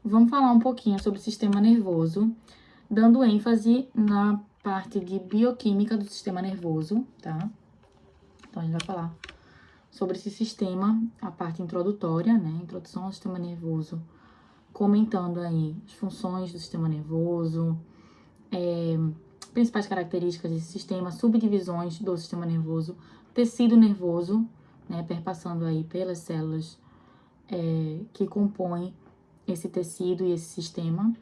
vamos falar um pouquinho sobre o sistema nervoso, dando ênfase na parte de bioquímica do sistema nervoso, tá? Então, a gente vai falar sobre esse sistema, a parte introdutória, né? Introdução ao sistema nervoso, comentando aí as funções do sistema nervoso, principais características desse sistema, subdivisões do sistema nervoso, tecido nervoso, né? Perpassando aí pelas células que compõem esse tecido e esse sistema.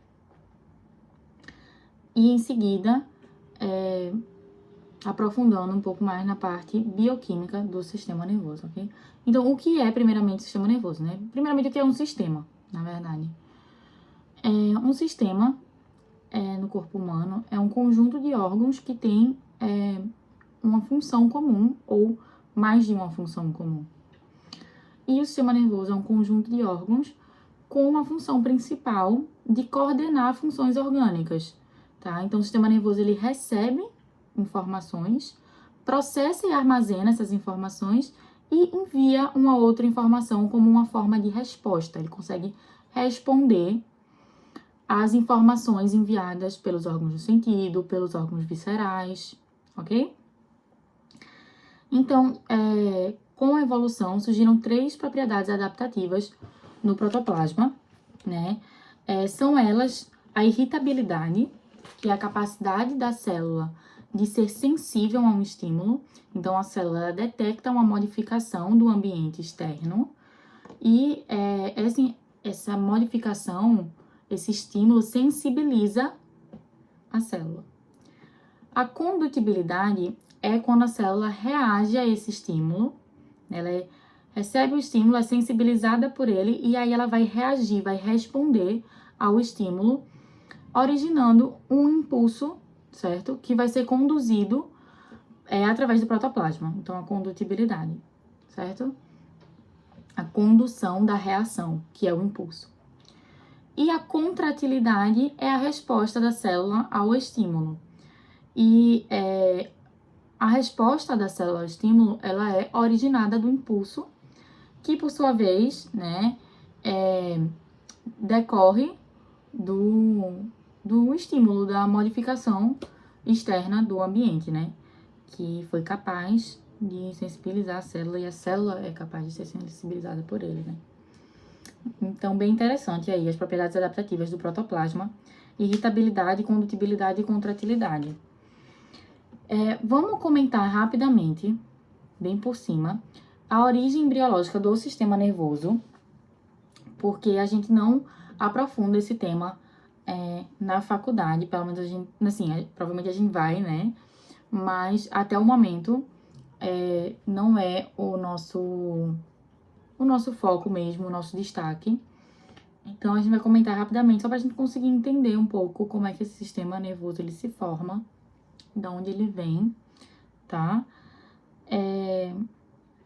E em seguida, aprofundando um pouco mais na parte bioquímica do sistema nervoso, ok? Então, o que é, primeiramente, o sistema nervoso, né? Primeiramente, o que é um sistema, na verdade? Um sistema, no corpo humano, é um conjunto de órgãos que tem uma função comum ou mais de uma função comum. E o sistema nervoso é um conjunto de órgãos com uma função principal de coordenar funções orgânicas, tá? Então, o sistema nervoso, ele recebe informações, processa e armazena essas informações e envia uma outra informação como uma forma de resposta. Ele consegue responder às informações enviadas pelos órgãos do sentido, pelos órgãos viscerais, ok? Então, com a evolução, surgiram 3 propriedades adaptativas no protoplasma, né? São elas a irritabilidade, que é a capacidade da célula de ser sensível a um estímulo. Então, a célula detecta uma modificação do ambiente externo e essa modificação, esse estímulo, sensibiliza a célula. A condutibilidade é quando a célula reage a esse estímulo, ela recebe o estímulo, é sensibilizada por ele e aí ela vai reagir, vai responder ao estímulo, originando um impulso, certo? Que vai ser conduzido através do protoplasma. Então, a condutibilidade, certo? A condução da reação, que é o impulso. E a contratilidade é a resposta da célula ao estímulo. E a resposta da célula ao estímulo, ela é originada do impulso, que por sua vez, né, decorre do estímulo, da modificação externa do ambiente, né, que foi capaz de sensibilizar a célula e a célula é capaz de ser sensibilizada por ele, né. Então, bem interessante aí as propriedades adaptativas do protoplasma, irritabilidade, condutibilidade e contratilidade. Vamos comentar rapidamente, bem por cima, a origem embriológica do sistema nervoso, porque a gente não aprofunda esse tema na faculdade, pelo menos a gente, assim, provavelmente a gente vai, né? Mas até o momento não é o nosso foco mesmo, o nosso destaque. Então, a gente vai comentar rapidamente, só pra gente conseguir entender um pouco como é que esse sistema nervoso ele se forma, de onde ele vem, tá?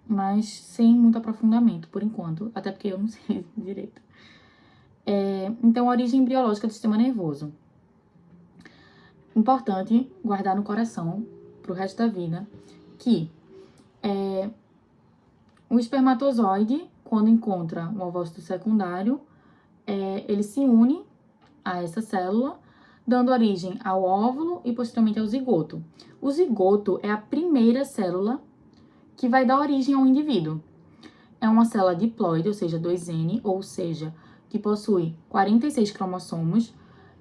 Mas sem muito aprofundamento, por enquanto, até porque eu não sei direito. Então, a origem embriológica do sistema nervoso. Importante guardar no coração, pro resto da vida, que o espermatozoide, quando encontra um ovócito secundário, ele se une a essa célula, dando origem ao óvulo e posteriormente ao zigoto. O zigoto é a primeira célula que vai dar origem ao indivíduo. É uma célula diploide, ou seja, 2N, ou seja, que possui 46 cromossomos.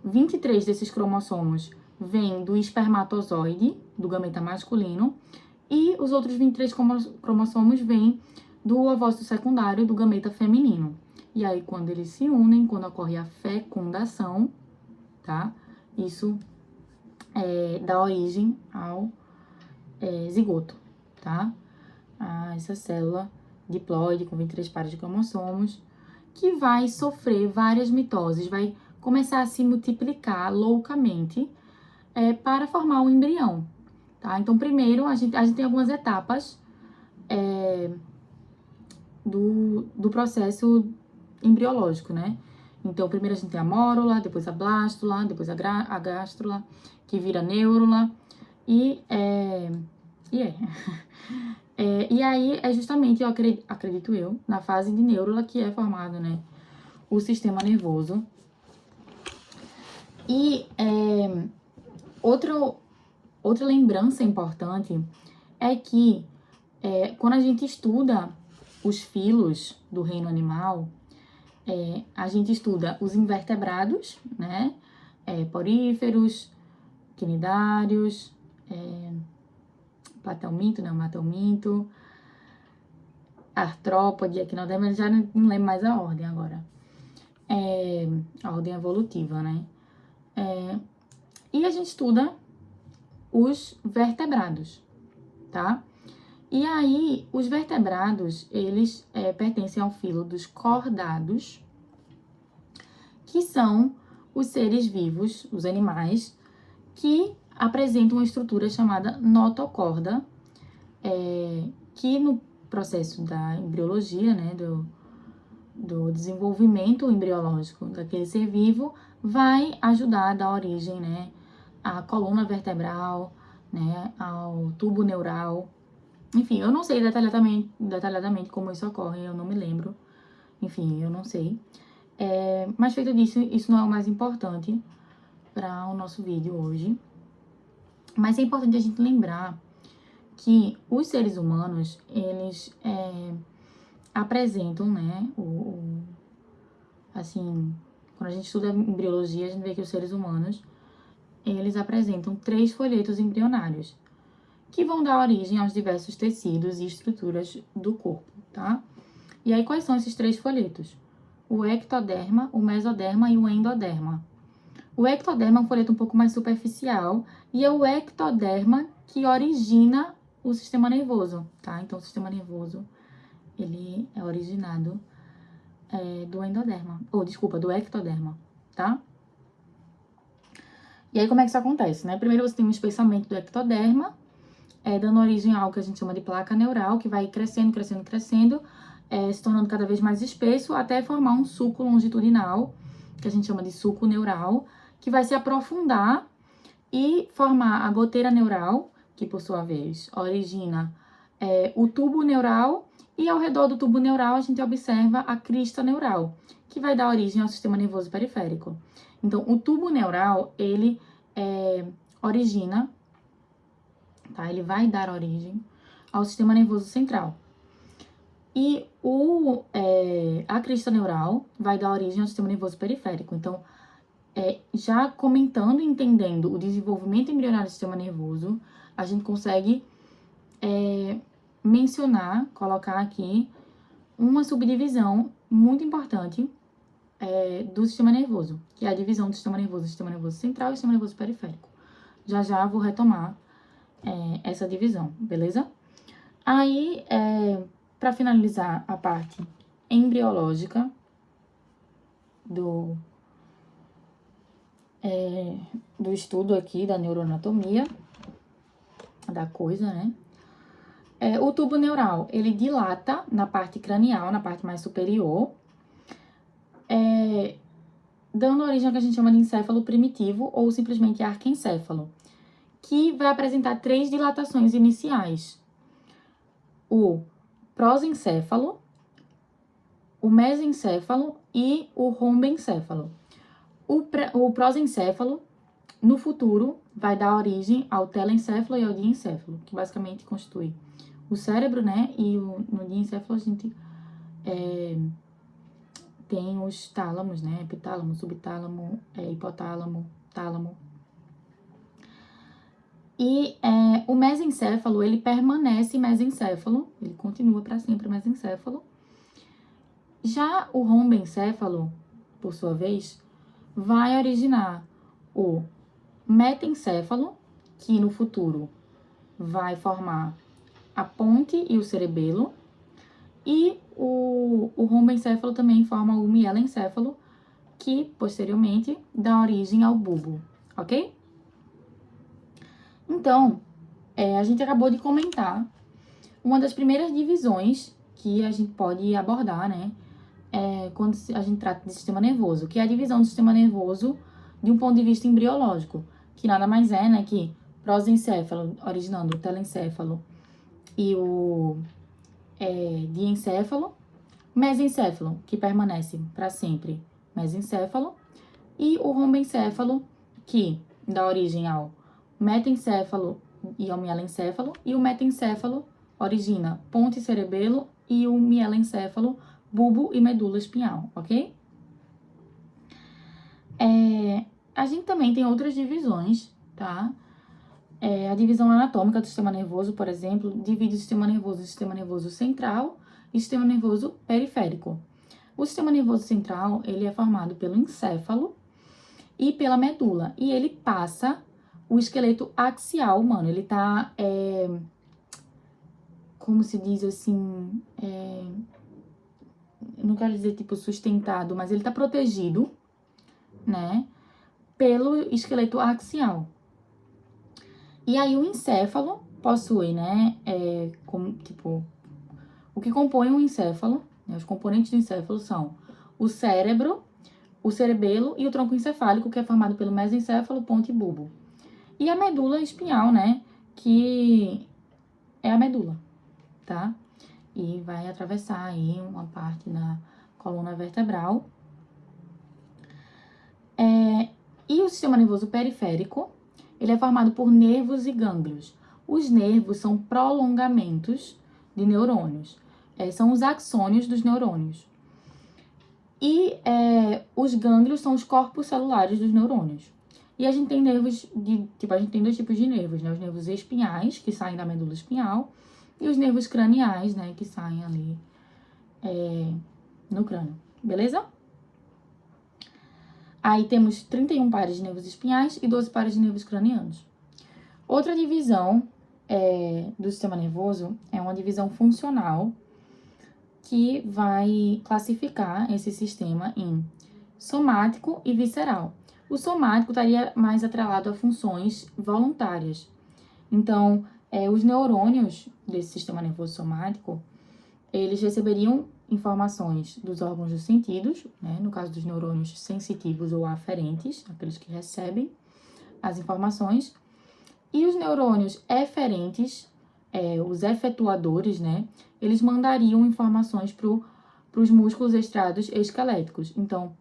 23 desses cromossomos vêm do espermatozoide, do gameta masculino, e os outros 23 cromossomos vêm do ovócito secundário, do gameta feminino. E aí, quando eles se unem, quando ocorre a fecundação, tá? Isso dá origem ao zigoto, tá? A essa célula diploide com 23 pares de cromossomos, que vai sofrer várias mitoses, vai começar a se multiplicar loucamente para formar um embrião, tá? Então, primeiro, a gente tem algumas etapas do processo embriológico, né? Então, primeiro a gente tem a mórula, depois a blástula, depois a gástrula, que vira neurula, e aí é justamente, eu acredito eu, na fase de neurula que é formado, né, o sistema nervoso. E outra lembrança importante é que quando a gente estuda os filos do reino animal, a gente estuda os invertebrados, né? Poríferos, quinidários, platelminto, neumatelminto, artrópode, equinoderma, já não lembro mais a ordem agora. A ordem evolutiva, né? E a gente estuda os vertebrados, tá? E aí, os vertebrados, eles pertencem ao filo dos cordados, que são os seres vivos, os animais, que apresentam uma estrutura chamada notocorda, que no processo da embriologia, né, do desenvolvimento embriológico daquele ser vivo, vai ajudar a dar origem, né, à coluna vertebral, né, ao tubo neural. Enfim, eu não sei detalhadamente como isso ocorre, eu não me lembro. Enfim, eu não sei. Mas feito disso, isso não é o mais importante para o nosso vídeo hoje. Mas é importante a gente lembrar que os seres humanos, eles apresentam, né, assim, quando a gente estuda embriologia, a gente vê que os seres humanos, eles apresentam 3 folhetos embrionários, que vão dar origem aos diversos tecidos e estruturas do corpo, tá? E aí, quais são esses 3 folhetos? O ectoderma, o mesoderma e o endoderma. O ectoderma é um folheto um pouco mais superficial e é o ectoderma que origina o sistema nervoso, tá? Então, o sistema nervoso, ele é originado do endoderma, do ectoderma, tá? E aí, como é que isso acontece, né? Primeiro, você tem um espessamento do ectoderma, dando origem a algo que a gente chama de placa neural, que vai crescendo, crescendo, crescendo, se tornando cada vez mais espesso, até formar um sulco longitudinal, que a gente chama de sulco neural, que vai se aprofundar e formar a goteira neural, que por sua vez origina o tubo neural, e ao redor do tubo neural a gente observa a crista neural, que vai dar origem ao sistema nervoso periférico. Então, o tubo neural, ele origina, tá? Ele vai dar origem ao sistema nervoso central. E a crista neural vai dar origem ao sistema nervoso periférico. Então, já comentando e entendendo o desenvolvimento embrionário do sistema nervoso, a gente consegue mencionar, colocar aqui uma subdivisão muito importante do sistema nervoso, que é a divisão do sistema nervoso central e sistema nervoso periférico. Já vou retomar essa divisão, beleza? Aí, para finalizar a parte embriológica do estudo aqui da neuroanatomia da coisa, né? O tubo neural, ele dilata na parte cranial, na parte mais superior, dando origem ao que a gente chama de encéfalo primitivo ou simplesmente arquencéfalo, que vai apresentar 3 dilatações iniciais: o prosencéfalo, o mesencéfalo e o rombencéfalo. O prosencéfalo, no futuro, vai dar origem ao telencéfalo e ao diencéfalo, que basicamente constitui o cérebro, né? E no diencéfalo a gente tem os tálamos, né? Epitálamo, subtálamo, hipotálamo, tálamo. E o mesencéfalo, ele permanece mesencéfalo, ele continua para sempre mesencéfalo. Já o rombencéfalo, por sua vez, vai originar o metencéfalo, que no futuro vai formar a ponte e o cerebelo, e o rombencéfalo também forma o mielencéfalo, que posteriormente dá origem ao bulbo, ok? Então, a gente acabou de comentar uma das primeiras divisões que a gente pode abordar, né? Quando a gente trata de sistema nervoso, que é a divisão do sistema nervoso de um ponto de vista embriológico, que nada mais é, né, que prosencéfalo, originando o telencéfalo, e o diencéfalo, Mesencéfalo, que permanece para sempre, mesencéfalo, e o rombencéfalo, que dá origem ao metencéfalo e ao mielencéfalo, e o metencéfalo origina ponte e cerebelo, e o mielencéfalo, bulbo e medula espinhal, ok? A gente também tem outras divisões, tá? A divisão anatômica do sistema nervoso, por exemplo, divide o sistema nervoso central e o sistema nervoso periférico. O sistema nervoso central, ele é formado pelo encéfalo e pela medula, e ele passa o esqueleto axial humano, ele tá, como se diz assim, eu não quero dizer tipo sustentado, mas ele tá protegido, né, pelo esqueleto axial. E aí o encéfalo possui, né, o que compõe o encéfalo, né, os componentes do encéfalo são o cérebro, o cerebelo e o tronco encefálico, que é formado pelo mesencéfalo, ponte e bulbo. E a medula espinhal, né, que é a medula, tá? E vai atravessar aí uma parte da coluna vertebral. E o sistema nervoso periférico, ele é formado por nervos e gânglios. Os nervos são prolongamentos de neurônios, são os axônios dos neurônios. E os gânglios são os corpos celulares dos neurônios. E a gente tem nervos a gente tem dois tipos de nervos, né? Os nervos espinhais, que saem da medula espinhal, e os nervos craniais, né? Que saem ali no crânio, beleza? Aí temos 31 pares de nervos espinhais e 12 pares de nervos cranianos. Outra divisão do sistema nervoso é uma divisão funcional que vai classificar esse sistema em somático e visceral. O somático estaria mais atrelado a funções voluntárias. Então, os neurônios desse sistema nervoso somático, eles receberiam informações dos órgãos dos sentidos, né? No caso dos neurônios sensitivos ou aferentes, aqueles que recebem as informações. E os neurônios eferentes, os efetuadores, né? Eles mandariam informações para os músculos estriados esqueléticos. Então,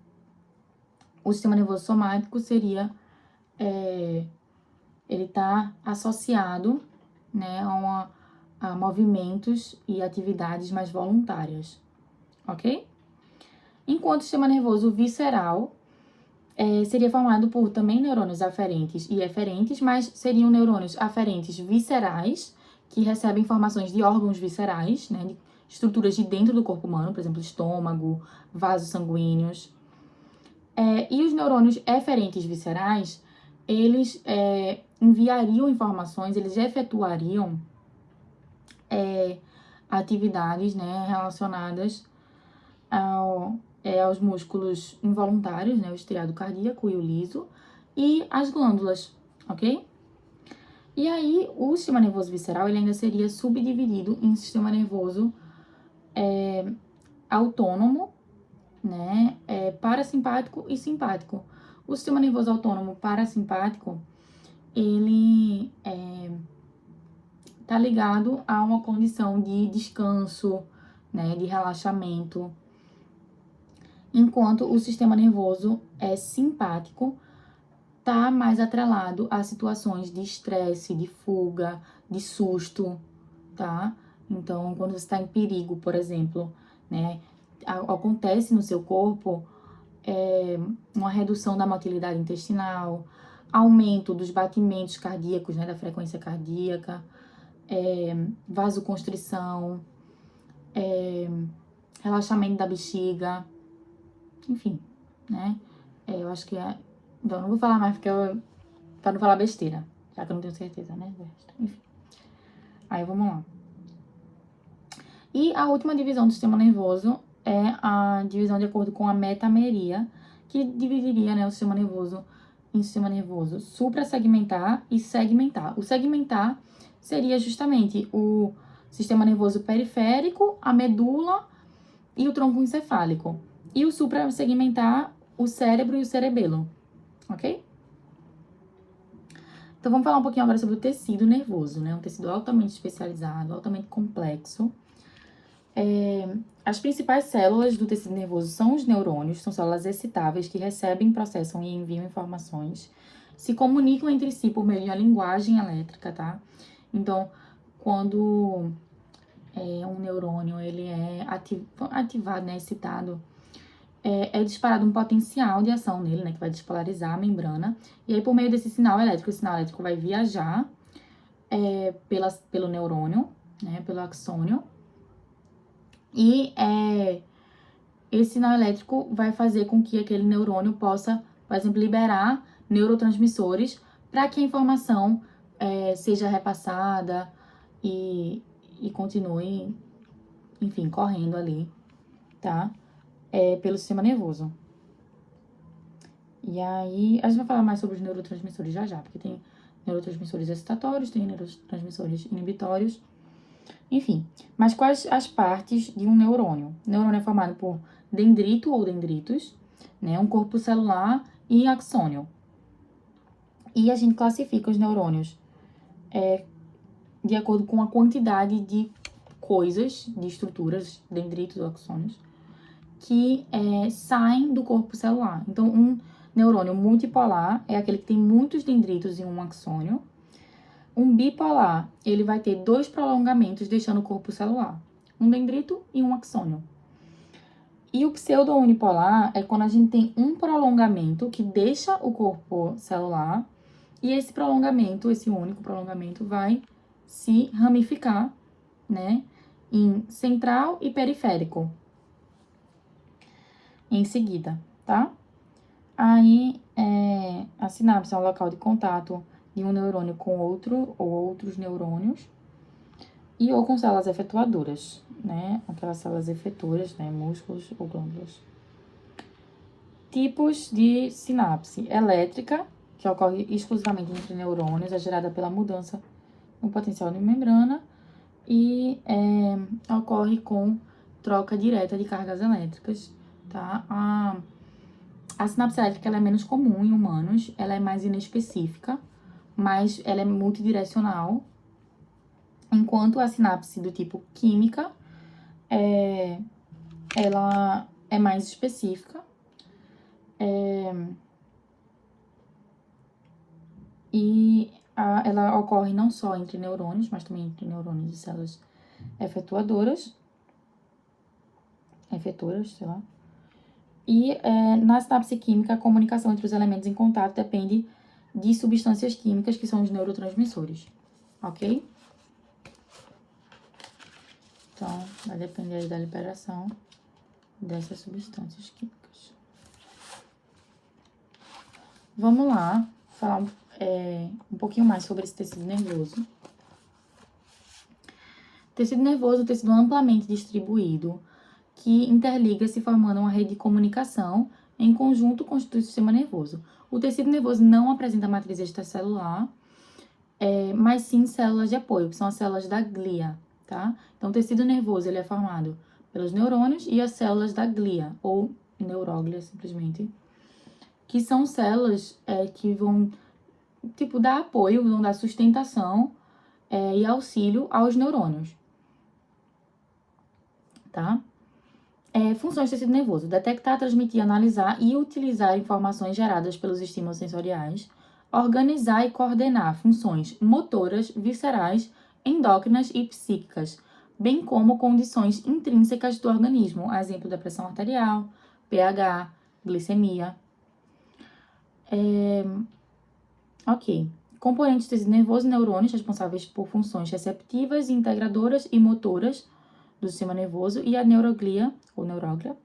o sistema nervoso somático seria, ele está associado, né, a movimentos e atividades mais voluntárias, ok? Enquanto o sistema nervoso visceral seria formado por também neurônios aferentes e eferentes, mas seriam neurônios aferentes viscerais, que recebem informações de órgãos viscerais, né, de estruturas de dentro do corpo humano, por exemplo, estômago, vasos sanguíneos. E os neurônios eferentes viscerais, eles enviariam informações, eles efetuariam atividades, né, relacionadas aos músculos involuntários, né, o estriado cardíaco e o liso, e as glândulas, ok? E aí, o sistema nervoso visceral, ele ainda seria subdividido em sistema nervoso autônomo, né, parasimpático e simpático. O sistema nervoso autônomo parasimpático, ele tá ligado a uma condição de descanso, né, de relaxamento, enquanto o sistema nervoso simpático tá mais atrelado a situações de estresse, de fuga, de susto, tá? Então, quando você está em perigo, por exemplo, né, acontece no seu corpo uma redução da motilidade intestinal, aumento dos batimentos cardíacos, né, da frequência cardíaca, vasoconstrição, relaxamento da bexiga, enfim, né? Eu acho que Então, não vou falar mais pra não falar besteira, já que eu não tenho certeza, né? Enfim. Aí, vamos lá. E a última divisão do sistema nervoso é a divisão de acordo com a metameria, que dividiria, né, o sistema nervoso em sistema nervoso suprassegmentar e segmentar. O segmentar seria justamente o sistema nervoso periférico, a medula e o tronco encefálico. E o suprassegmentar, o cérebro e o cerebelo, ok? Então, vamos falar um pouquinho agora sobre o tecido nervoso, né? Um tecido altamente especializado, altamente complexo. As principais células do tecido nervoso são os neurônios, são células excitáveis que recebem, processam e enviam informações, se comunicam entre si por meio da linguagem elétrica, tá? Então, quando um neurônio ele é ativado, né, excitado, é disparado um potencial de ação nele, né, que vai despolarizar a membrana, e aí por meio desse sinal elétrico, o sinal elétrico vai viajar pelo neurônio, né, pelo axônio, e esse sinal elétrico vai fazer com que aquele neurônio possa, por exemplo, liberar neurotransmissores para que a informação seja repassada e continue, enfim, correndo ali, tá? Pelo sistema nervoso. E aí, a gente vai falar mais sobre os neurotransmissores já, porque tem neurotransmissores excitatórios, tem neurotransmissores inibitórios, enfim. Mas quais as partes de um neurônio? O neurônio é formado por dendrito ou dendritos, né, um corpo celular e axônio. E a gente classifica os neurônios de acordo com a quantidade de coisas, de estruturas, dendritos ou axônios, que saem do corpo celular. Então, um neurônio multipolar é aquele que tem muitos dendritos e um axônio. Um bipolar, ele vai ter 2 prolongamentos deixando o corpo celular. Um dendrito e um axônio. E o pseudo-unipolar é quando a gente tem um prolongamento que deixa o corpo celular e esse prolongamento, esse único prolongamento, vai se ramificar, né, em central e periférico. Em seguida, tá? Aí, a sinapse é o local de contato de um neurônio com outro ou outros neurônios ou com células efetuadoras, né? Aquelas células efeturas, né? Músculos ou glândulas. Tipos de sinapse elétrica, que ocorre exclusivamente entre neurônios, é gerada pela mudança no potencial de membrana e ocorre com troca direta de cargas elétricas, tá? A sinapse elétrica ela é menos comum em humanos, ela é mais inespecífica, mas ela é multidirecional, enquanto a sinapse do tipo química, ela é mais específica, e ela ocorre não só entre neurônios, mas também entre neurônios e células efetuadoras, sei lá. E na sinapse química, a comunicação entre os elementos em contato depende de substâncias químicas, que são os neurotransmissores, ok? Então, vai depender aí da liberação dessas substâncias químicas. Vamos lá, falar um pouquinho mais sobre esse tecido nervoso. O tecido nervoso é um tecido amplamente distribuído, que interliga-se formando uma rede de comunicação, em conjunto constitui o sistema nervoso. O tecido nervoso não apresenta matriz extracelular, mas sim células de apoio, que são as células da glia, tá? Então, o tecido nervoso ele é formado pelos neurônios e as células da glia, ou neuróglia, simplesmente, que são células que vão, dar apoio, vão dar sustentação e auxílio aos neurônios, tá? Funções do tecido nervoso: detectar, transmitir, analisar e utilizar informações geradas pelos estímulos sensoriais, organizar e coordenar funções motoras, viscerais, endócrinas e psíquicas, bem como condições intrínsecas do organismo, a exemplo da pressão arterial, pH, glicemia. Ok. Componentes do tecido nervoso: neurônios responsáveis por funções receptivas, integradoras e motoras do sistema nervoso, e a neuroglia, ou neuróglia.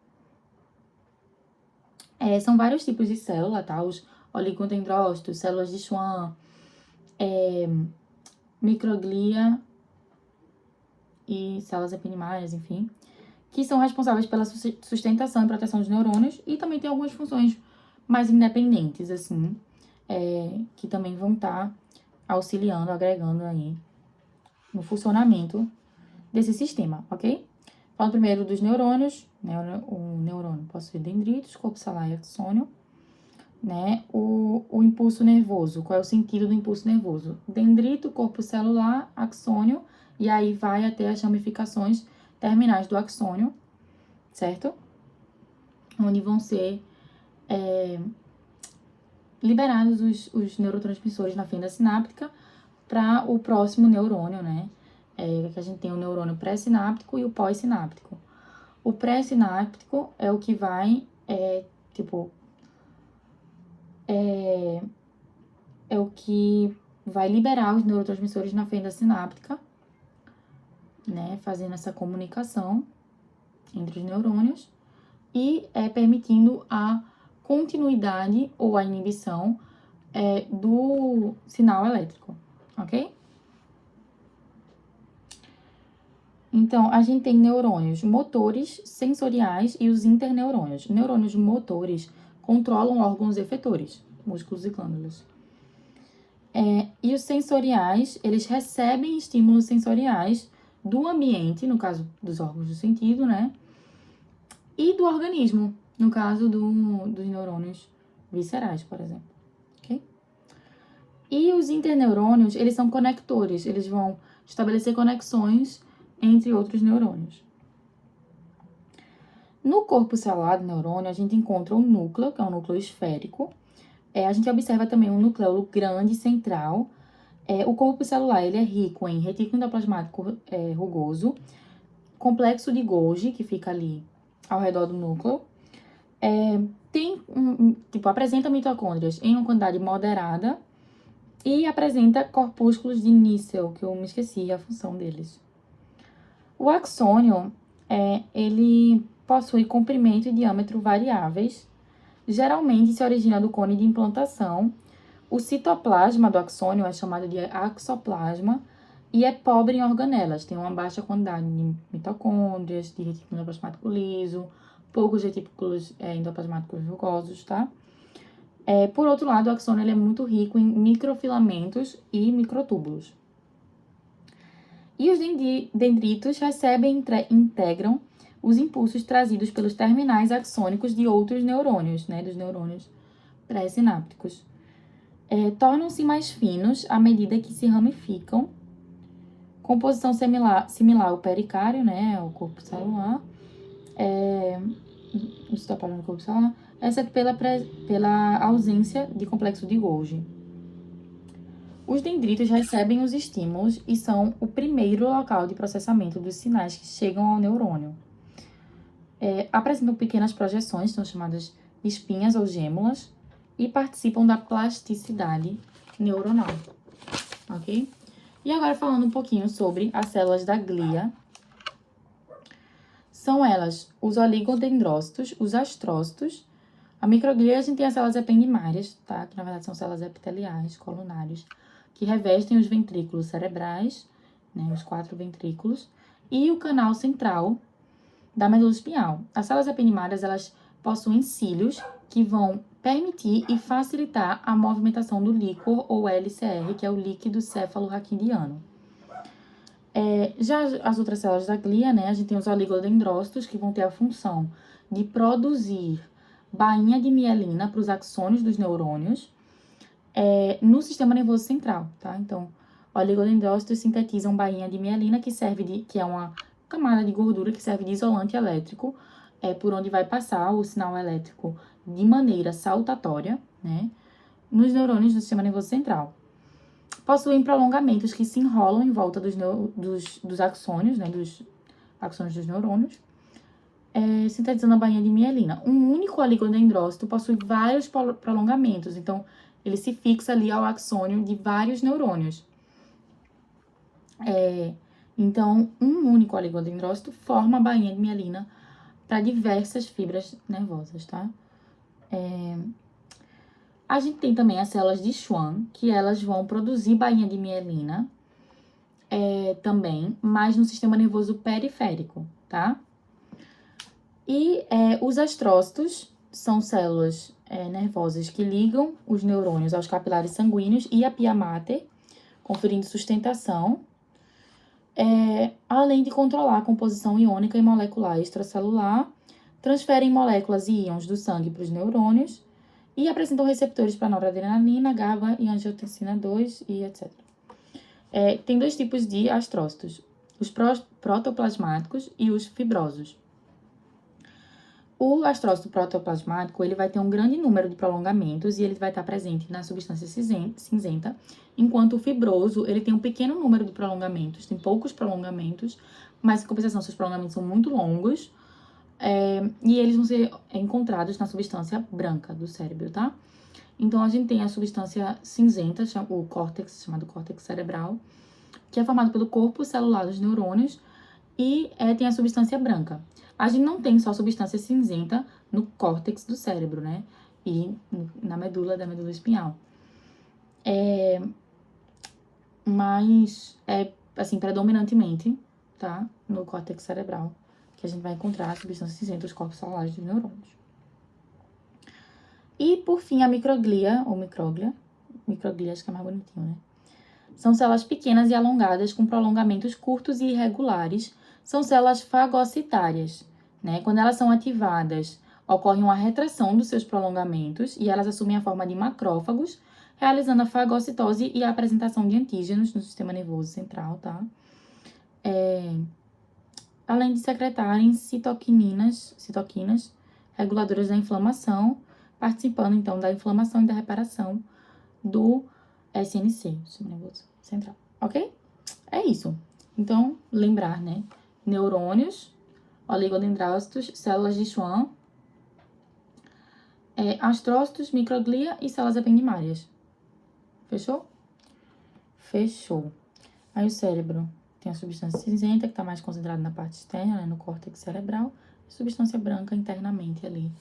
São vários tipos de célula, tá? Os oligodendrócitos, células de Schwann, microglia e células epidermais, enfim, que são responsáveis pela sustentação e proteção dos neurônios, e também tem algumas funções mais independentes, assim, que também vão estar auxiliando, agregando aí no funcionamento desse sistema, ok? Falo primeiro dos neurônios, né? O neurônio possui dendritos, corpo celular e axônio, né? O impulso nervoso, qual é o sentido do impulso nervoso? Dendrito, corpo celular, axônio, e aí vai até as ramificações terminais do axônio, certo? Onde vão ser liberados os neurotransmissores na fenda sináptica para o próximo neurônio, né? Que a gente tem o neurônio pré-sináptico e o pós-sináptico. O pré-sináptico é o que vai, é o que vai liberar os neurotransmissores na fenda sináptica, né? Fazendo essa comunicação entre os neurônios e permitindo a continuidade ou a inibição do sinal elétrico, ok? Então, a gente tem neurônios motores, sensoriais e os interneurônios. Neurônios motores controlam órgãos efetores, músculos e glândulas. E os sensoriais, eles recebem estímulos sensoriais do ambiente, no caso dos órgãos do sentido, né? E do organismo, no caso dos neurônios viscerais, por exemplo. Ok? E os interneurônios, eles são conectores, eles vão estabelecer conexões entre outros neurônios. No corpo celular do neurônio, a gente encontra o núcleo, que é um núcleo esférico. A gente observa também um núcleo grande central. O corpo celular ele é rico em retículo endoplasmático rugoso, complexo de Golgi, que fica ali ao redor do núcleo. Apresenta mitocôndrias em uma quantidade moderada e apresenta corpúsculos de Nissl, que eu me esqueci a função deles. O axônio, ele possui comprimento e diâmetro variáveis. Geralmente se origina do cone de implantação. O citoplasma do axônio é chamado de axoplasma e é pobre em organelas. Tem uma baixa quantidade de mitocôndrias, de retículo endoplasmático liso, poucos retículos endoplasmáticos rugosos, tá? Por outro lado, o axônio ele é muito rico em microfilamentos e microtúbulos. E os dendritos recebem e integram os impulsos trazidos pelos terminais axônicos de outros neurônios, né, dos neurônios pré-sinápticos. Tornam-se mais finos à medida que se ramificam. Composição similar ao pericário, né, ao corpo celular. O citoplasma do corpo celular, exceto pela ausência de complexo de Golgi. Os dendritos recebem os estímulos e são o primeiro local de processamento dos sinais que chegam ao neurônio. Apresentam pequenas projeções, são chamadas espinhas ou gêmulas, e participam da plasticidade neuronal, ok? E agora falando um pouquinho sobre as células da glia. São elas os oligodendrócitos, os astrócitos. A microglia a gente tem as células ependimárias, tá? Que na verdade são células epiteliais, colunares, que revestem os ventrículos cerebrais, né? Os 4 ventrículos, e o canal central da medula espinhal. As células ependimárias, elas possuem cílios que vão permitir e facilitar a movimentação do líquor ou LCR, que é o líquido céfalo-raquidiano. Já as outras células da glia, né, a gente tem os oligodendrócitos, que vão ter a função de produzir bainha de mielina para os axônios dos neurônios no sistema nervoso central, tá? Então, oligodendrócitos sintetizam bainha de mielina, que é uma camada de gordura que serve de isolante elétrico, por onde vai passar o sinal elétrico de maneira saltatória, né, nos neurônios do sistema nervoso central. Possuem prolongamentos que se enrolam em volta dos axônios, né, dos axônios dos neurônios, sintetizando a bainha de mielina. Um único oligodendrócito possui vários prolongamentos, então ele se fixa ali ao axônio de vários neurônios. Então, um único oligodendrócito forma a bainha de mielina para diversas fibras nervosas, tá? A gente tem também as células de Schwann, que elas vão produzir bainha de mielina também, mas no sistema nervoso periférico, tá? E os astrócitos são células nervosas que ligam os neurônios aos capilares sanguíneos e a pia mater, conferindo sustentação, além de controlar a composição iônica e molecular extracelular, transferem moléculas e íons do sangue para os neurônios e apresentam receptores para noradrenalina, GABA e angiotensina 2 e etc. Tem 2 tipos de astrócitos. os protoplasmáticos e os fibrosos. O astrócito protoplasmático, ele vai ter um grande número de prolongamentos e ele vai estar presente na substância cinzenta, enquanto o fibroso, ele tem um pequeno número de prolongamentos, tem poucos prolongamentos, mas em compensação, seus prolongamentos são muito longos, e eles vão ser encontrados na substância branca do cérebro, tá? Então, a gente tem a substância cinzenta, o córtex, chamado córtex cerebral, que é formado pelo corpo celular dos neurônios, e tem a substância branca. A gente não tem só substância cinzenta no córtex do cérebro, né? E na medula da medula espinhal. Mas assim, predominantemente, tá? No córtex cerebral, que a gente vai encontrar a substância cinzenta, os corpos celulares dos neurônios. E, por fim, a microglia, ou microglia, acho que é mais bonitinho, né? São células pequenas e alongadas com prolongamentos curtos e irregulares. São células fagocitárias, né? Quando elas são ativadas, ocorre uma retração dos seus prolongamentos e elas assumem a forma de macrófagos, realizando a fagocitose e a apresentação de antígenos no sistema nervoso central, tá? Além de secretarem citoquinas reguladoras da inflamação, participando, então, da inflamação e da reparação do SNC, sistema nervoso central, ok? É isso. Então, lembrar, né? Neurônios, oligodendrócitos, células de Schwann, astrócitos, microglia e células ependimárias. Fechou? Fechou. Aí o cérebro tem a substância cinzenta, que está mais concentrada na parte externa, né, no córtex cerebral, e substância branca internamente ali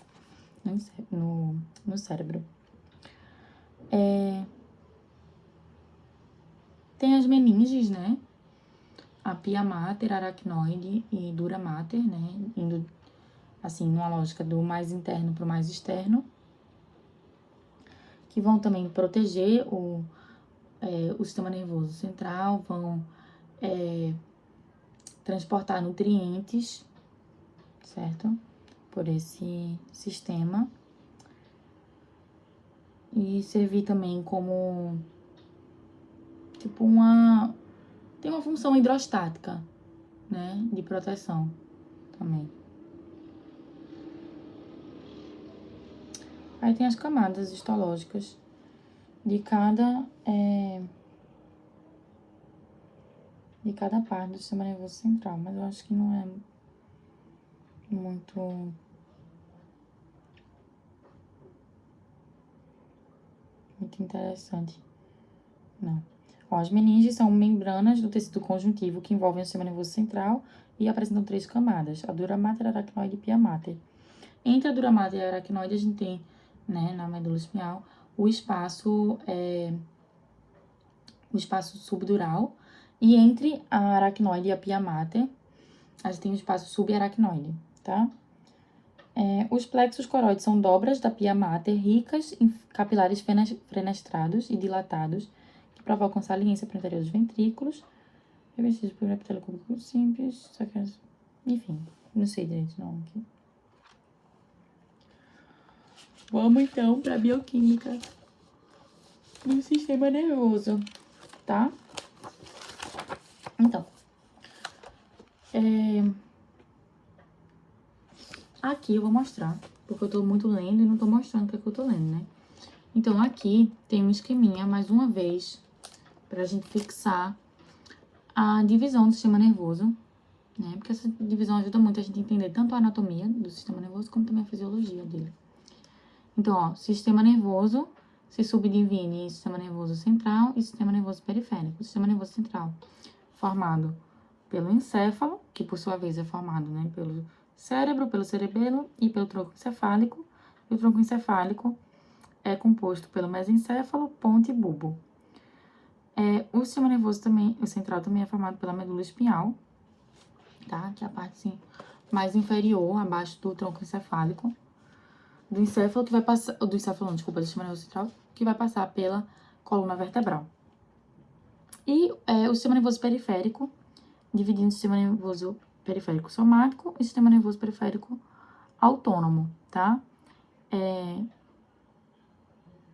no cérebro. Tem as meninges, né? A pia mater, aracnoide e dura mater, né? Indo, assim, numa lógica do mais interno para o mais externo. Que vão também proteger o sistema nervoso central, vão transportar nutrientes, certo? Por esse sistema. E servir também como, tipo, tem uma função hidrostática, né? De proteção também. Aí tem as camadas histológicas de cada parte do sistema nervoso central, mas eu acho que não é muito interessante, não. Ó, as meninges são membranas do tecido conjuntivo que envolvem o sistema nervoso central e apresentam 3 camadas, a dura mater, aracnoide e pia mater. Entre a dura mater e a aracnoide, a gente tem, né, na medula espinhal, o espaço subdural, e entre a aracnoide e a pia mater, a gente tem o espaço subaracnoide, tá? Os plexos coroides são dobras da pia mater ricas em capilares fenestrados e dilatados, que provocam saliência para o interior dos ventrículos, revestidos por epitélio cúbico simples, enfim, não sei direito não aqui. Vamos então para a bioquímica do sistema nervoso, tá? Então, aqui eu vou mostrar, porque eu tô muito lendo e não tô mostrando o que eu tô lendo, né? Então, aqui tem um esqueminha, mais uma vez, pra gente fixar a divisão do sistema nervoso, né? Porque essa divisão ajuda muito a gente a entender tanto a anatomia do sistema nervoso, como também a fisiologia dele. Então, ó, sistema nervoso se subdivide em sistema nervoso central e sistema nervoso periférico. O sistema nervoso central, formado pelo encéfalo, que por sua vez é formado, né, pelo cérebro, pelo cerebelo e pelo tronco encefálico. E o tronco encefálico é composto pelo mesencéfalo, ponte e bulbo. O sistema nervoso também, o central também é formado pela medula espinhal, tá? Que é a parte assim, mais inferior, abaixo do tronco encefálico. Do encéfalo que vai passar, do encéfalo não, desculpa, do sistema nervoso central, que vai passar pela coluna vertebral. E o sistema nervoso periférico, dividindo o sistema nervoso periférico somático e sistema nervoso periférico autônomo, tá?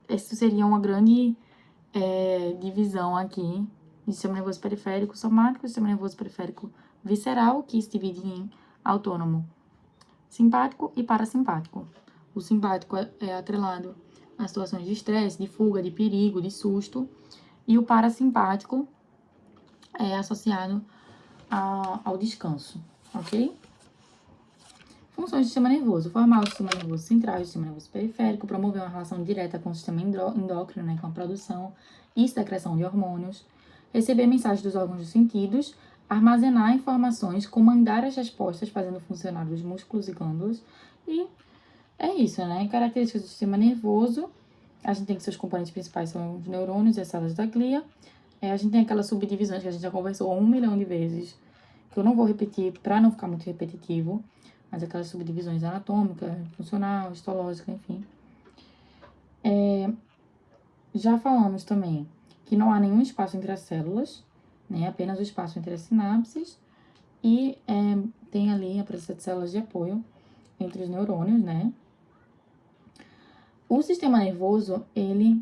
Essa seria uma grande divisão aqui de sistema nervoso periférico somático, sistema nervoso periférico visceral, que se divide em autônomo simpático e parasimpático. O simpático é atrelado a situações de estresse, de fuga, de perigo, de susto, e o parasimpático é associado ao descanso, ok? Funções do sistema nervoso: formar o sistema nervoso central e o sistema nervoso periférico, promover uma relação direta com o sistema endócrino, né, com a produção e secreção de hormônios, receber mensagens dos órgãos dos sentidos, armazenar informações, comandar as respostas, fazendo funcionar os músculos e glândulas. E é isso, né? Características do sistema nervoso: a gente tem que seus componentes principais são os neurônios e as células da glia. A gente tem aquelas subdivisões que a gente já conversou 1 milhão de vezes, que eu não vou repetir para não ficar muito repetitivo, mas aquelas subdivisões anatômica, funcional, histológica, enfim. Já falamos também que não há nenhum espaço entre as células, né? Apenas o espaço entre as sinapses, e tem ali a presença de células de apoio entre os neurônios, né? O sistema nervoso, ele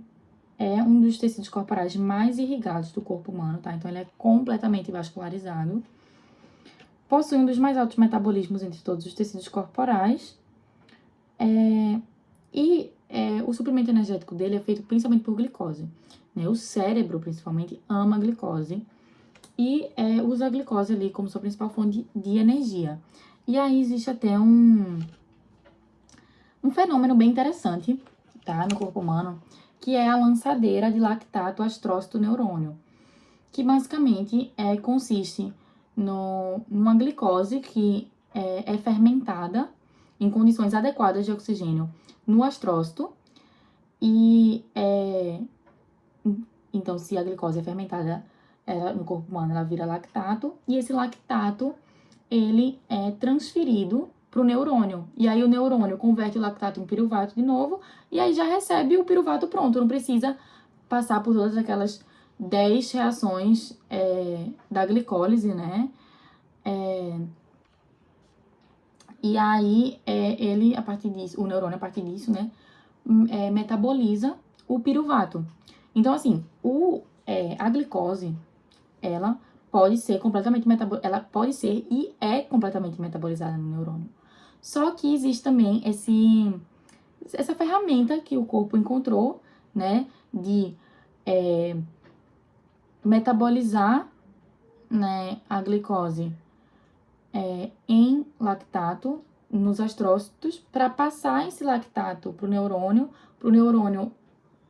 é um dos tecidos corporais mais irrigados do corpo humano, tá? Então, ele é completamente vascularizado. Possui um dos mais altos metabolismos entre todos os tecidos corporais. O suprimento energético dele é feito principalmente por glicose, né? O cérebro, principalmente, ama a glicose e usa a glicose ali como sua principal fonte de energia. E aí existe até um fenômeno bem interessante, tá? No corpo humano, que é a lançadeira de lactato astrócito neurônio, que basicamente consiste numa glicose que é fermentada em condições adequadas de oxigênio no astrócito. E então, se a glicose é fermentada no corpo humano, ela vira lactato, e esse lactato ele é transferido para o neurônio. E aí o neurônio converte o lactato em piruvato de novo, e aí já recebe o piruvato pronto, não precisa passar por todas aquelas 10 reações da glicólise, né? E aí ele, a partir disso, o neurônio, a partir disso, né, metaboliza o piruvato. Então, assim, a glicose, ela pode ser completamente ela pode ser e é completamente metabolizada no neurônio. Só que existe também essa ferramenta que o corpo encontrou, né, de metabolizar, né, a glicose em lactato nos astrócitos para passar esse lactato para o neurônio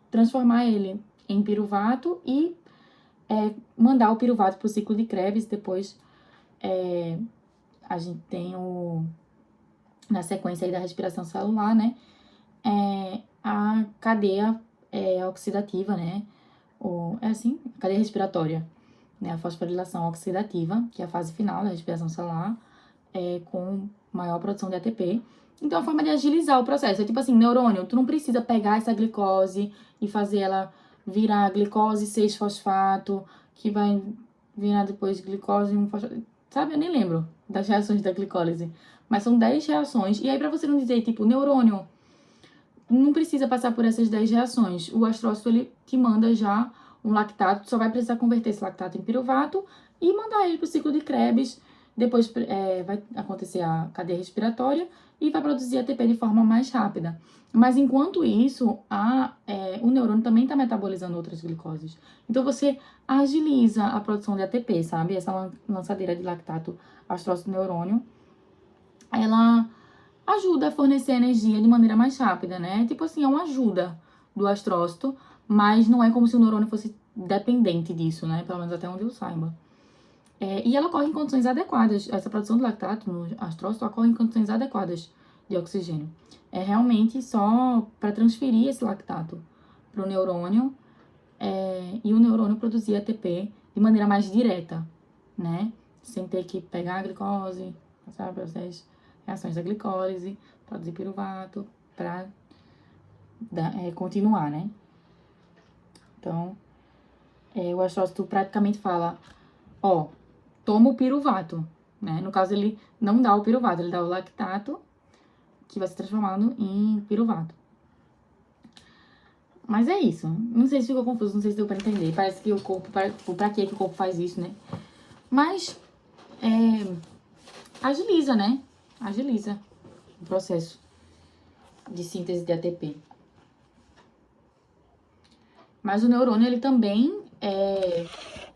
transformar ele em piruvato e mandar o piruvato para o ciclo de Krebs. Depois a gente tem na sequência aí da respiração celular, né, a cadeia oxidativa, né, cadeia respiratória, né, a fosforilação oxidativa, que é a fase final da respiração celular, com maior produção de ATP. Então, é uma forma de agilizar o processo. É tipo assim, neurônio, tu não precisa pegar essa glicose e fazer ela virar glicose 6-fosfato, que vai virar depois glicose 1-fosfato. Sabe, eu nem lembro das reações da glicólise. Mas são 10 reações. E aí, pra você não dizer, tipo, neurônio, não precisa passar por essas 10 reações. O astrócito, ele te manda já um lactato, tu só vai precisar converter esse lactato em piruvato e mandar ele pro ciclo de Krebs. Depois vai acontecer a cadeia respiratória e vai produzir ATP de forma mais rápida. Mas enquanto isso, o neurônio também está metabolizando outras glicoses. Então você agiliza a produção de ATP, sabe? Essa lançadeira de lactato astrócito neurônio, ela ajuda a fornecer energia de maneira mais rápida, né? Tipo assim, é uma ajuda do astrócito, mas não é como se o neurônio fosse dependente disso, né? Pelo menos até onde eu saiba. E ela ocorre em condições adequadas. Essa produção de lactato no astrócito ocorre em condições adequadas de oxigênio. É realmente só para transferir esse lactato para o neurônio e o neurônio produzir ATP de maneira mais direta, né? Sem ter que pegar a glicose, passar pelas 10 reações da glicólise, produzir piruvato, para continuar, né? Então, o astrócito praticamente fala, toma o piruvato, né? No caso, ele não dá o piruvato, ele dá o lactato, que vai ser transformado em piruvato. Mas é isso. Não sei se ficou confuso, não sei se deu pra entender. Parece que o corpo, pra que o corpo faz isso, né? Mas, agiliza, né? Agiliza o processo de síntese de ATP. Mas o neurônio, ele também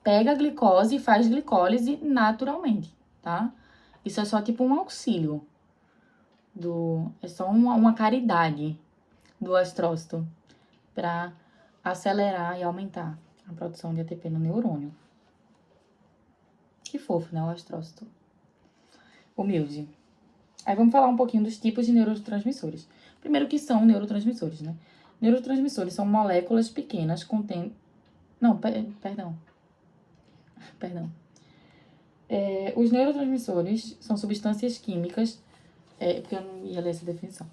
pega a glicose e faz glicólise naturalmente, tá? Isso é só tipo um auxílio. É só uma caridade do astrócito para acelerar e aumentar a produção de ATP no neurônio. Que fofo, né, o astrócito. Humilde. Aí vamos falar um pouquinho dos tipos de neurotransmissores. Primeiro, que são neurotransmissores, né? Neurotransmissores são moléculas pequenas contendo... Não, perdão. Os neurotransmissores são substâncias químicas... porque eu não ia ler essa definição.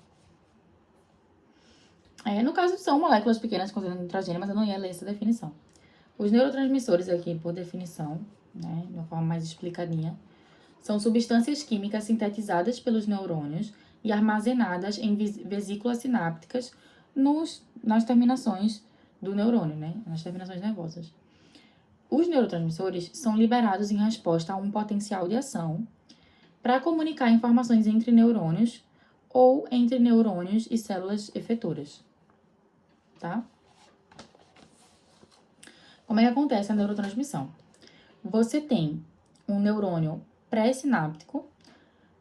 No caso, são moléculas pequenas contendo nitrogênio, mas eu não ia ler essa definição. Os neurotransmissores aqui, por definição, né, de uma forma mais explicadinha, são substâncias químicas sintetizadas pelos neurônios e armazenadas em vesículas sinápticas nas terminações do neurônio, né, nas terminações nervosas. Os neurotransmissores são liberados em resposta a um potencial de ação para comunicar informações entre neurônios ou entre neurônios e células efetoras, tá? Como é que acontece a neurotransmissão? Você tem um neurônio pré-sináptico,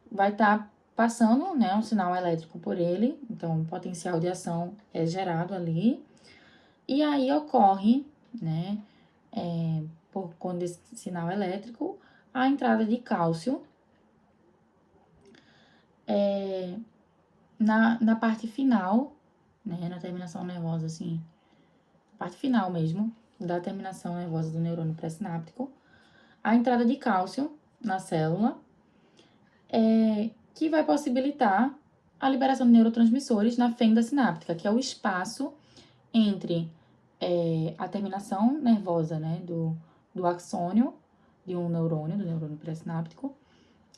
vai estar passando, né, um sinal elétrico por ele, então o potencial de ação é gerado ali, e aí ocorre, né, por conta desse sinal elétrico, a entrada de cálcio na parte final, né, na terminação nervosa, assim, parte final mesmo, da terminação nervosa do neurônio pré-sináptico, a entrada de cálcio na célula, que vai possibilitar a liberação de neurotransmissores na fenda sináptica, que é o espaço entre a terminação nervosa, né, do axônio de um neurônio, do neurônio pré-sináptico,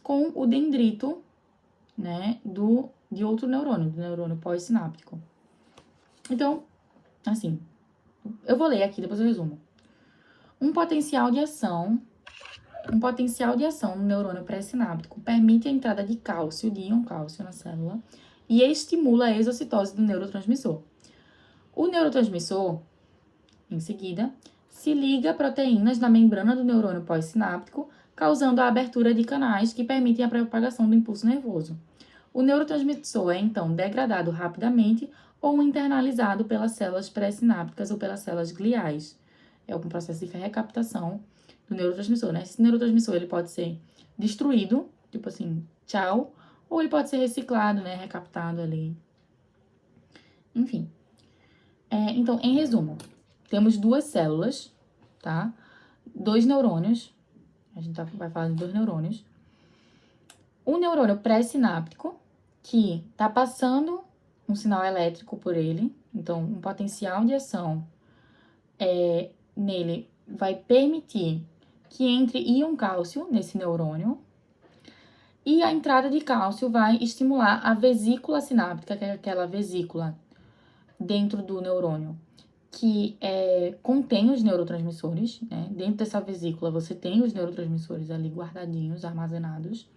com o dendrito, né, de outro neurônio, do neurônio pós-sináptico. Então, assim, eu vou ler aqui, depois eu resumo. Um potencial de ação no neurônio pré-sináptico permite a entrada de cálcio, de íon cálcio na célula, e estimula a exocitose do neurotransmissor. O neurotransmissor, em seguida, se liga a proteínas na membrana do neurônio pós-sináptico, causando a abertura de canais que permitem a propagação do impulso nervoso. O neurotransmissor é, então, degradado rapidamente ou internalizado pelas células pré-sinápticas ou pelas células gliais. É um processo de recaptação do neurotransmissor, né? Esse neurotransmissor, ele pode ser destruído, tipo assim, tchau, ou ele pode ser reciclado, né? Recaptado ali. Enfim. Então, em resumo, temos duas células, tá? 2 neurônios. A gente vai falar de 2 neurônios. Um neurônio pré-sináptico, que tá passando um sinal elétrico por ele. Então, um potencial de ação nele vai permitir que entre íon cálcio nesse neurônio. E a entrada de cálcio vai estimular a vesícula sináptica, que é aquela vesícula dentro do neurônio, que contém os neurotransmissores, né? Dentro dessa vesícula você tem os neurotransmissores ali guardadinhos, armazenados.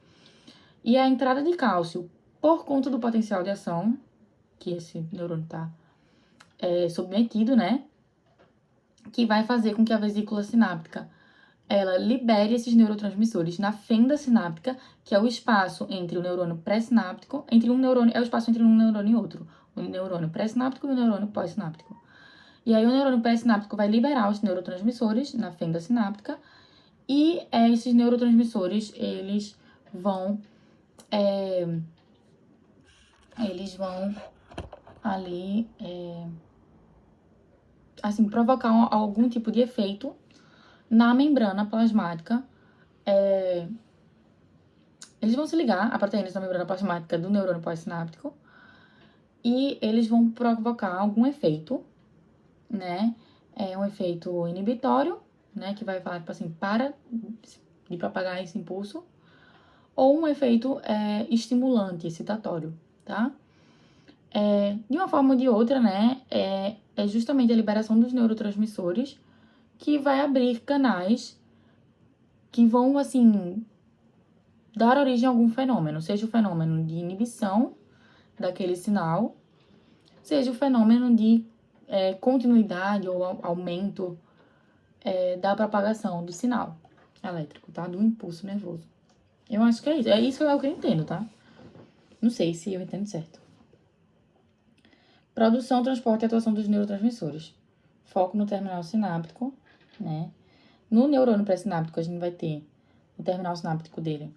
E a entrada de cálcio, por conta do potencial de ação, que esse neurônio está submetido, né? Que vai fazer com que a vesícula sináptica ela libere esses neurotransmissores na fenda sináptica, que é o espaço entre o neurônio pré-sináptico, é o espaço entre um neurônio e outro, o neurônio pré-sináptico e o neurônio pós-sináptico. E aí o neurônio pré-sináptico vai liberar os neurotransmissores na fenda sináptica, e esses neurotransmissores, eles vão ali, assim, provocar algum tipo de efeito na membrana plasmática. Eles vão se ligar a proteínas na membrana plasmática do neurônio pós-sináptico e eles vão provocar algum efeito, né? Um efeito inibitório, né? Que vai falar, tipo assim, para de propagar esse impulso, ou um efeito estimulante, excitatório, tá? De uma forma ou de outra, né? é justamente a liberação dos neurotransmissores que vai abrir canais que vão, assim, dar origem a algum fenômeno, seja o fenômeno de inibição daquele sinal, seja o fenômeno de continuidade ou aumento da propagação do sinal elétrico, tá? Do impulso nervoso. Eu acho que é isso. É isso que eu entendo, tá? Não sei se eu entendo certo. Produção, transporte e atuação dos neurotransmissores. Foco no terminal sináptico, né? No neurônio pré-sináptico, a gente vai ter o terminal sináptico dele,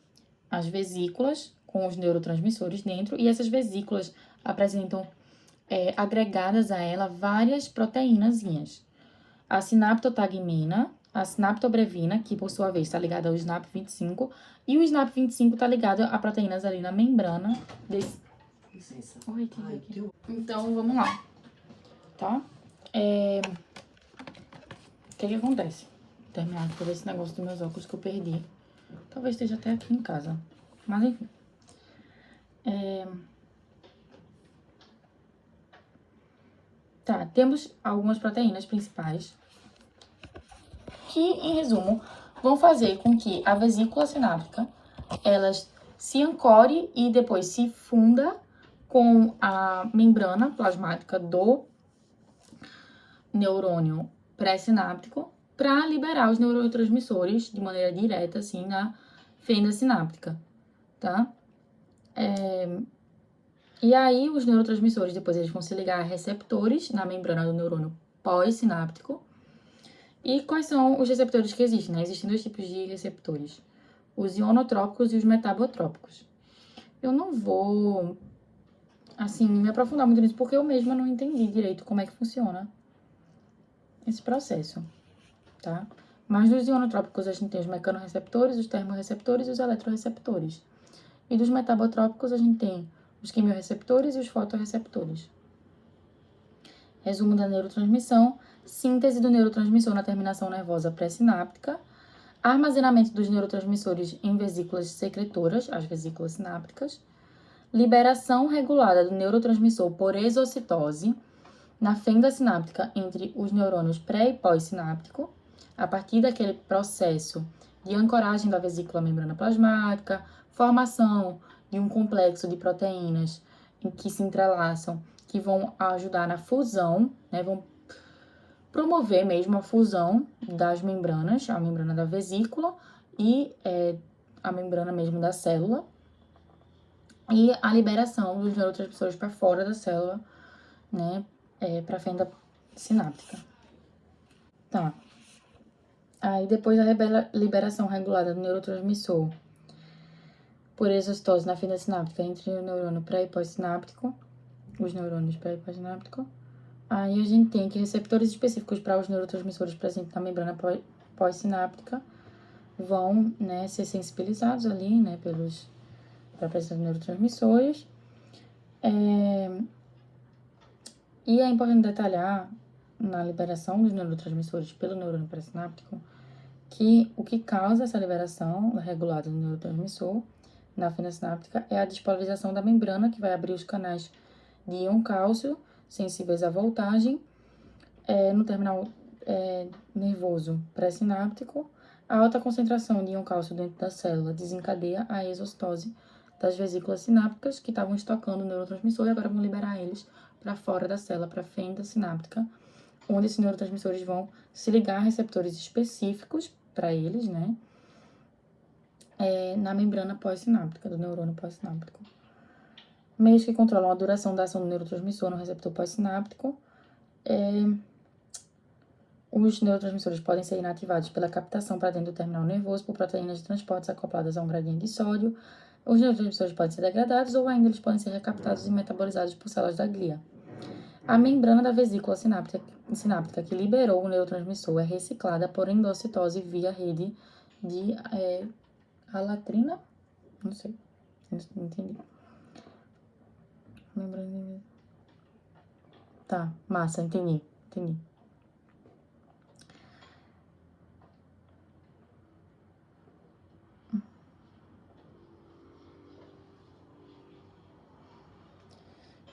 as vesículas com os neurotransmissores dentro, e essas vesículas apresentam agregadas a ela várias proteínazinhas. A sinaptotagmina, a sinaptobrevina, que por sua vez está ligada ao SNAP25, e o SNAP25 está ligado a proteínas ali na membrana desse. Licença. Oi, aqui. Então, vamos lá, tá? O que acontece? Vou terminar de fazer esse negócio dos meus óculos que eu perdi. Talvez esteja até aqui em casa. Mas, enfim. Tá, temos algumas proteínas principais que, em resumo, vão fazer com que a vesícula sináptica, elas se ancore e depois se funda com a membrana plasmática do neurônio pré-sináptico para liberar os neurotransmissores de maneira direta, assim, na fenda sináptica, tá? E aí, os neurotransmissores, depois eles vão se ligar a receptores na membrana do neurônio pós-sináptico. E quais são os receptores que existem, né? Existem dois tipos de receptores, os ionotrópicos e os metabotrópicos. Eu não vou, assim, me aprofundar muito nisso, porque eu mesma não entendi direito como é que funciona esse processo, tá? Mas dos ionotrópicos a gente tem os mecanorreceptores, os termorreceptores e os eletroreceptores. E dos metabotrópicos a gente tem os quimiorreceptores e os fotorreceptores. Resumo da neurotransmissão: síntese do neurotransmissor na terminação nervosa pré-sináptica, armazenamento dos neurotransmissores em vesículas secretoras, as vesículas sinápticas, liberação regulada do neurotransmissor por exocitose na fenda sináptica entre os neurônios pré e pós-sináptico, a partir daquele processo de ancoragem da vesícula membrana plasmática, formação de um complexo de proteínas em que se entrelaçam, que vão ajudar na fusão, né, vão promover mesmo a fusão das membranas, a membrana da vesícula e a membrana mesmo da célula, e a liberação dos neurotransmissores para fora da célula, né, para a fenda sináptica. Tá. Aí, depois da liberação regulada do neurotransmissor por exocitose na fenda sináptica entre o neurônio pré e pós-sináptico, os neurônios pré e pós-sináptico, aí a gente tem que receptores específicos para os neurotransmissores presentes na membrana pós-sináptica vão, né, ser sensibilizados ali, né, pela presença de neurotransmissores. E é importante detalhar na liberação dos neurotransmissores pelo neurônio pré-sináptico que o que causa essa liberação regulada do neurotransmissor na fenda sináptica é a despolarização da membrana, que vai abrir os canais de íon cálcio sensíveis à voltagem no terminal nervoso pré-sináptico. A alta concentração de íon cálcio dentro da célula desencadeia a exocitose das vesículas sinápticas que estavam estocando o neurotransmissor e agora vão liberar eles para fora da célula, para a fenda sináptica, onde esses neurotransmissores vão se ligar a receptores específicos para eles, né? Na membrana pós-sináptica, do neurônio pós-sináptico. Meios que controlam a duração da ação do neurotransmissor no receptor pós-sináptico. Os neurotransmissores podem ser inativados pela captação para dentro do terminal nervoso por proteínas de transporte acopladas a um gradiente de sódio. Os neurotransmissores podem ser degradados ou ainda eles podem ser recaptados e metabolizados por células da glia. A membrana da vesícula sináptica que liberou o neurotransmissor é reciclada por endocitose via rede de alatrina? Não sei. Não entendi. Membrana. Tá, massa, entendi.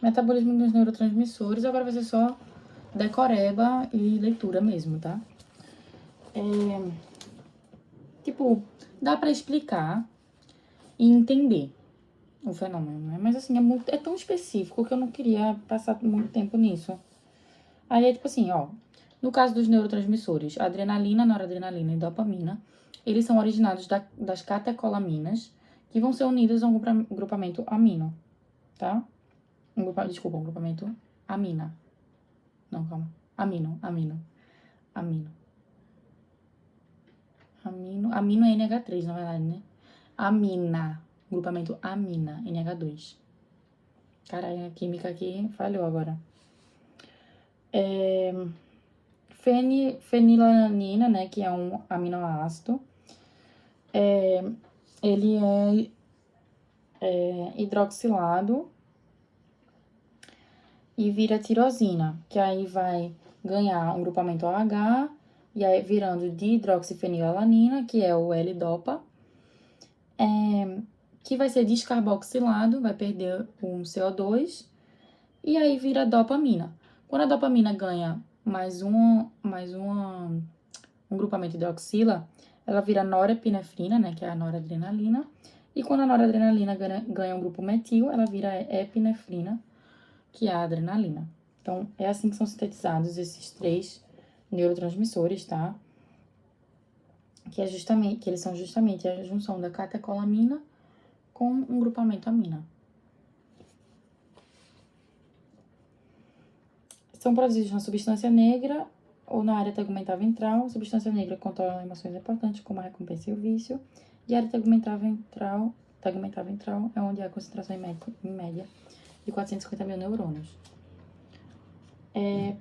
Metabolismo dos neurotransmissores. Agora vai ser só decoreba e leitura mesmo, tá? Tipo, dá pra explicar e entender o fenômeno, né? Mas assim, é tão específico que eu não queria passar muito tempo nisso. Aí é tipo assim, ó. No caso dos neurotransmissores, adrenalina, noradrenalina e dopamina, eles são originados das catecolaminas, que vão ser unidas a um grupamento amino, tá? Desculpa, um grupamento amina. Não, calma. Amino. Amino é NH3, na verdade, né? Amina. Grupamento amina, NH2. Caralho, a química aqui falhou agora. Fenilalanina, né, que é um aminoácido, ele é hidroxilado e vira tirosina, que aí vai ganhar um grupamento OH, e aí virando dihidroxifenilalanina, que é o L-dopa, que vai ser descarboxilado, vai perder um CO2, e aí vira dopamina. Quando a dopamina ganha um grupamento hidroxila, ela vira norepinefrina, né, que é a noradrenalina. E quando a noradrenalina ganha um grupo metil, ela vira epinefrina, que é a adrenalina. Então, é assim que são sintetizados esses 3 neurotransmissores, tá? Que eles são justamente a junção da catecolamina com um grupamento amina. São produzidos na substância negra ou na área tegmentar ventral. A substância negra controla emoções importantes como a recompensa e o vício. E a área tegmentar ventral é onde há a concentração em média de 450 mil neurônios.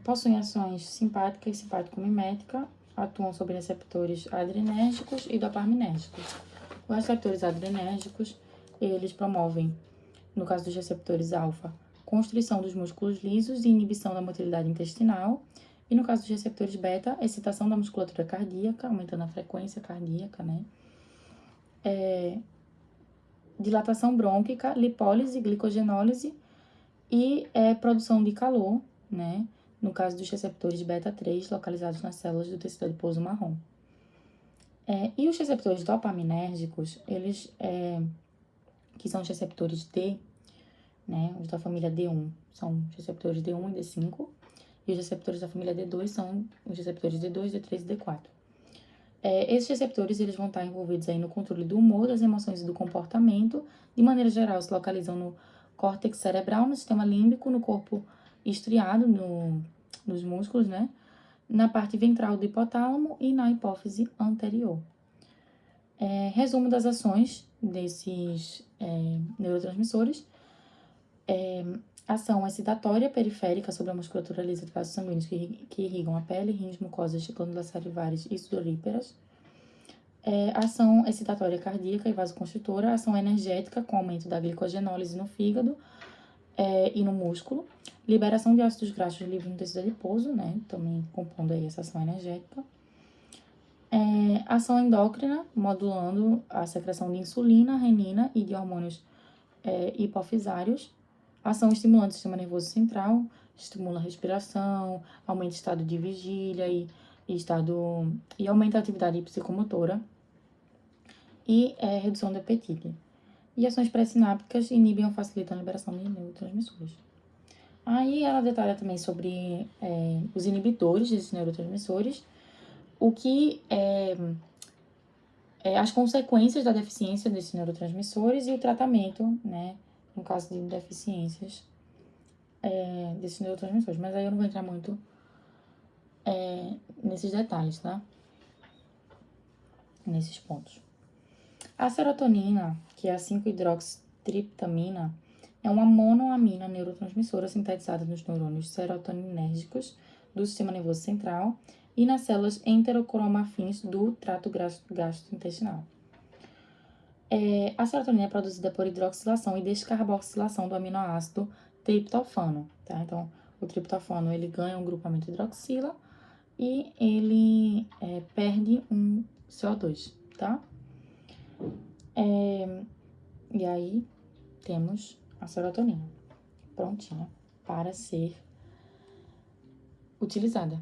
Possuem ações simpática e simpático-mimética, atuam sobre receptores adrenérgicos e dopaminérgicos. Os receptores adrenérgicos, eles promovem, no caso dos receptores alfa, constrição dos músculos lisos e inibição da motilidade intestinal. E no caso dos receptores beta, excitação da musculatura cardíaca, aumentando a frequência cardíaca, né? Dilatação brônquica, lipólise, glicogenólise e produção de calor, né? No caso dos receptores beta 3, localizados nas células do tecido adiposo marrom. E os receptores dopaminérgicos, eles, que são os receptores D, né? Os da família D1 são os receptores D1 e D5, e os receptores da família D2 são os receptores D2, D3 e D4. Esses receptores, eles vão estar envolvidos aí no controle do humor, das emoções e do comportamento. De maneira geral, se localizam no córtex cerebral, no sistema límbico, no corpo estriado, nos músculos, né? Na parte ventral do hipotálamo e na hipófise anterior. Resumo das ações desses neurotransmissores. Ação excitatória periférica sobre a musculatura lisa de vasos sanguíneos que irrigam a pele, rins, mucosas, glândulas salivares e sudoríparas. Ação excitatória cardíaca e vasoconstritora. Ação energética com aumento da glicogenólise no fígado e no músculo. Liberação de ácidos graxos livres no tecido adiposo, né? Também compondo aí essa ação energética. Ação endócrina, modulando a secreção de insulina, renina e de hormônios hipofisários. Ação estimulante do sistema nervoso central, estimula a respiração, aumenta o estado de vigília e aumenta a atividade psicomotora e redução do apetite. E ações pré-sinápticas inibem ou facilitam a liberação de neurotransmissores. Aí ela detalha também sobre os inibidores desses neurotransmissores, o que as consequências da deficiência desses neurotransmissores e o tratamento, né, no caso de deficiências desses neurotransmissores. Mas aí eu não vou entrar muito nesses detalhes, tá? Nesses pontos. A serotonina, que é a 5-hidroxitriptamina, é uma monoamina neurotransmissora sintetizada nos neurônios serotoninérgicos do sistema nervoso central e nas células enterocromafins do trato gastrointestinal. A serotonina é produzida por hidroxilação e descarboxilação do aminoácido triptofano, tá? Então, o triptofano, ele ganha um grupamento hidroxila e ele perde um CO2, tá? E aí, temos a serotonina prontinha para ser utilizada.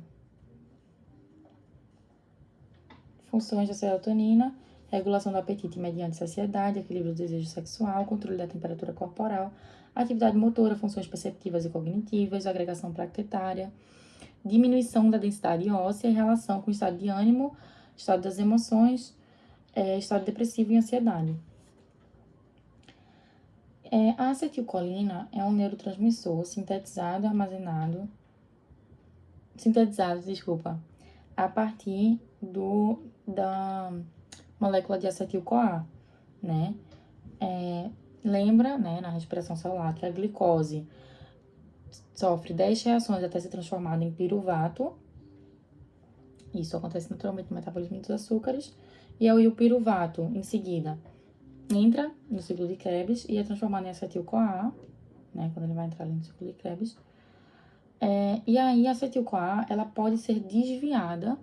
Funções da serotonina: regulação do apetite mediante saciedade, equilíbrio do desejo sexual, controle da temperatura corporal, atividade motora, funções perceptivas e cognitivas, agregação plaquetária, diminuição da densidade óssea em relação com o estado de ânimo, estado das emoções, estado depressivo e ansiedade. A acetilcolina é um neurotransmissor sintetizado, a partir da molécula de acetil-CoA, né? Lembra, né, na respiração celular, que a glicose sofre 10 reações até ser transformada em piruvato. Isso acontece naturalmente no metabolismo dos açúcares. E aí o piruvato, em seguida, entra no ciclo de Krebs e é transformado em acetil-CoA, né, quando ele vai entrar ali no ciclo de Krebs. E aí a acetil-CoA, ela pode ser desviada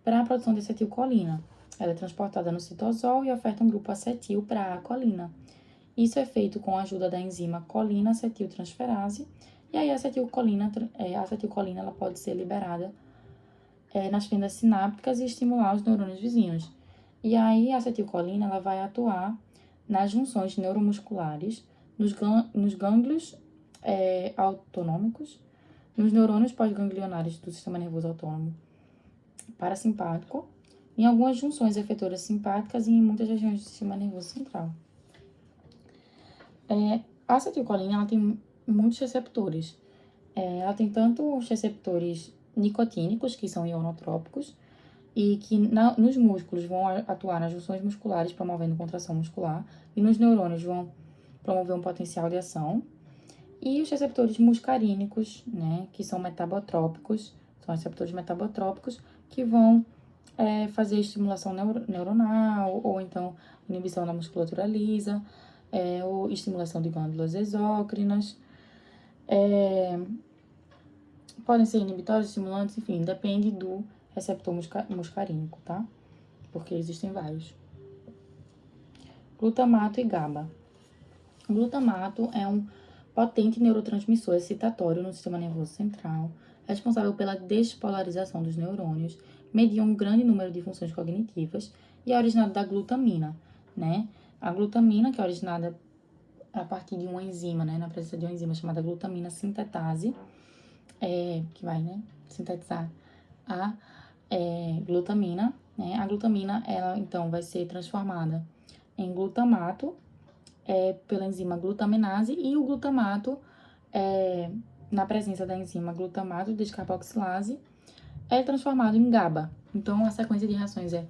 para a produção de acetilcolina. Ela é transportada no citosol e oferta um grupo acetil para a colina. Isso é feito com a ajuda da enzima colina-acetiltransferase. E aí a acetilcolina ela pode ser liberada nas fendas sinápticas e estimular os neurônios vizinhos. E aí a acetilcolina ela vai atuar nas junções neuromusculares, nos gânglios autonômicos, nos neurônios pós-ganglionares do sistema nervoso autônomo parasimpático, em algumas junções efetoras simpáticas e em muitas regiões do sistema nervoso central. A acetilcolina ela tem muitos receptores. Ela tem tanto os receptores nicotínicos, que são ionotrópicos, e que nos músculos vão atuar nas junções musculares, promovendo contração muscular, e nos neurônios vão promover um potencial de ação. E os receptores muscarínicos, né, que são metabotrópicos, são receptores metabotrópicos que vão fazer estimulação neuronal, ou então inibição da musculatura lisa, ou estimulação de glândulas exócrinas. Podem ser inibitórios, estimulantes, enfim, depende do receptor muscarínico, tá? Porque existem vários. Glutamato e GABA. Glutamato é um potente neurotransmissor excitatório no sistema nervoso central, responsável pela despolarização dos neurônios, media um grande número de funções cognitivas e é originado da glutamina, né? A glutamina, que é originada a partir de uma enzima, né? Na presença de uma enzima chamada glutamina sintetase, que vai, né, sintetizar a glutamina, né? A glutamina, ela, então, vai ser transformada em glutamato pela enzima glutaminase e o glutamato, na presença da enzima glutamato descarboxilase, é transformado em GABA. Então, a sequência de reações é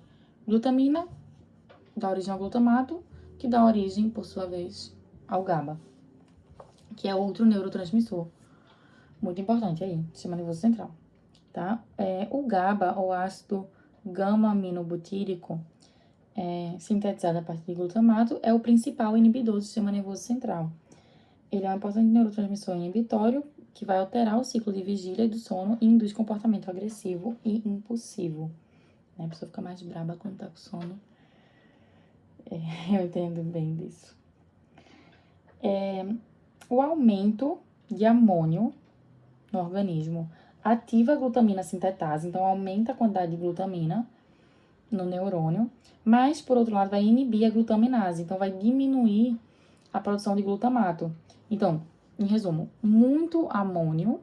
glutamina, dá origem ao glutamato, que dá origem, por sua vez, ao GABA, que é outro neurotransmissor muito importante aí, sistema nervoso central, tá? O GABA, ou ácido gama-aminobutírico, sintetizado a partir de glutamato, é o principal inibidor do sistema nervoso central. Ele é um importante neurotransmissor inibitório que vai alterar o ciclo de vigília e do sono e induz comportamento agressivo e impulsivo. A pessoa fica mais braba quando tá com sono. Eu entendo bem disso. O aumento de amônio no organismo ativa a glutamina sintetase, então aumenta a quantidade de glutamina no neurônio, mas, por outro lado, vai inibir a glutaminase, então vai diminuir a produção de glutamato. Então, em resumo, muito amônio,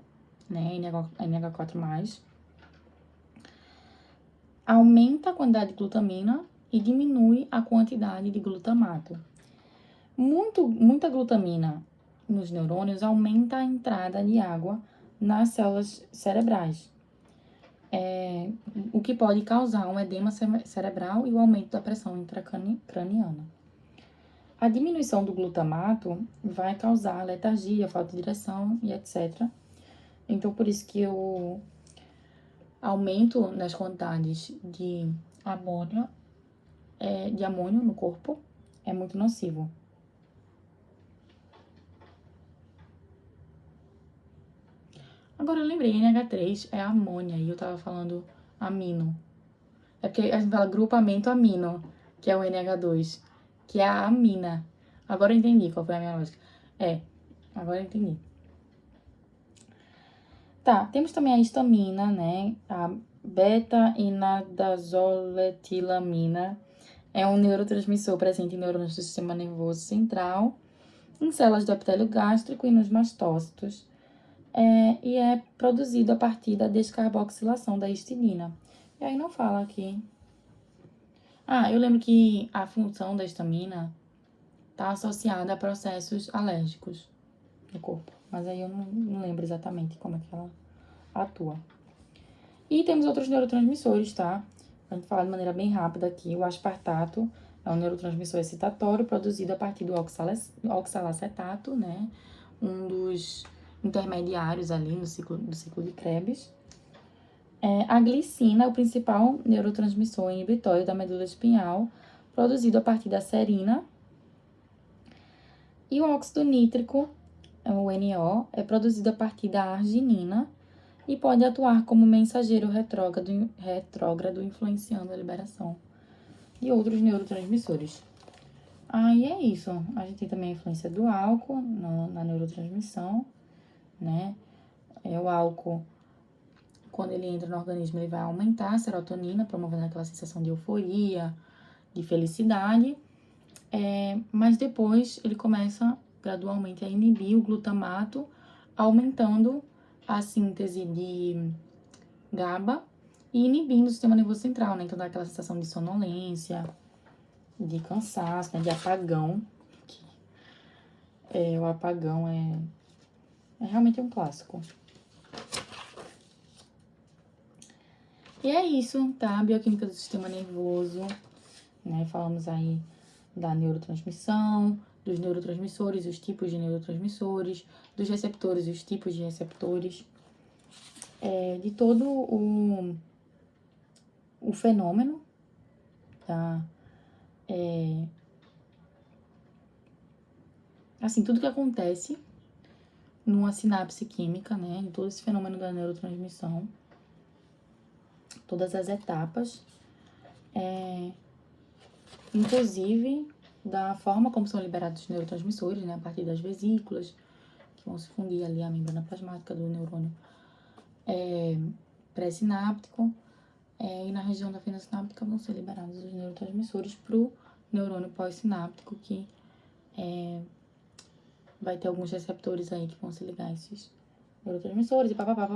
né, NH4+, aumenta a quantidade de glutamina e diminui a quantidade de glutamato. Muita glutamina nos neurônios aumenta a entrada de água nas células cerebrais, o que pode causar um edema cerebral e o aumento da pressão intracraniana. A diminuição do glutamato vai causar letargia, falta de direção e etc. Então, por isso que o aumento nas quantidades de amônio no corpo é muito nocivo. Agora eu lembrei, NH3 é amônia e eu tava falando amino. É porque a gente fala grupamento amino, que é o NH2, que é a amina. Agora eu entendi qual foi a minha lógica. Agora eu entendi. Tá, temos também a histamina, né? A beta-inadasoletilamina é um neurotransmissor presente em neurônios do sistema nervoso central, em células do epitélio gástrico e nos mastócitos, e é produzido a partir da descarboxilação da histidina. E aí não fala aqui. Ah, eu lembro que a função da histamina está associada a processos alérgicos no corpo, mas aí eu não lembro exatamente como é que ela atua. E temos outros neurotransmissores, tá? A gente falar de maneira bem rápida aqui. O aspartato é um neurotransmissor excitatório produzido a partir do oxalacetato, né? Um dos intermediários ali do ciclo de Krebs. A glicina é o principal neurotransmissor inibitório da medula espinhal, produzido a partir da serina. E o óxido nítrico, o NO, é produzido a partir da arginina e pode atuar como mensageiro retrógrado, influenciando a liberação de outros neurotransmissores. Aí é isso. A gente tem também a influência do álcool na neurotransmissão, né? O álcool, quando ele entra no organismo, ele vai aumentar a serotonina, promovendo aquela sensação de euforia, de felicidade. Mas depois ele começa gradualmente a inibir o glutamato, aumentando a síntese de GABA e inibindo o sistema nervoso central, né? Então dá aquela sensação de sonolência, de cansaço, né? De apagão. O apagão é realmente um clássico. E é isso, tá? Bioquímica do sistema nervoso, né? Falamos aí da neurotransmissão, dos neurotransmissores, os tipos de neurotransmissores, dos receptores e os tipos de receptores, de todo o fenômeno, tá? Assim, tudo que acontece numa sinapse química, né? Em todo esse fenômeno da neurotransmissão, todas as etapas, inclusive da forma como são liberados os neurotransmissores, né? A partir das vesículas, que vão se fundir ali a membrana plasmática do neurônio pré-sináptico, e na região da fenda sináptica vão ser liberados os neurotransmissores para o neurônio pós-sináptico, que vai ter alguns receptores aí que vão se ligar a esses neurotransmissores e papapá,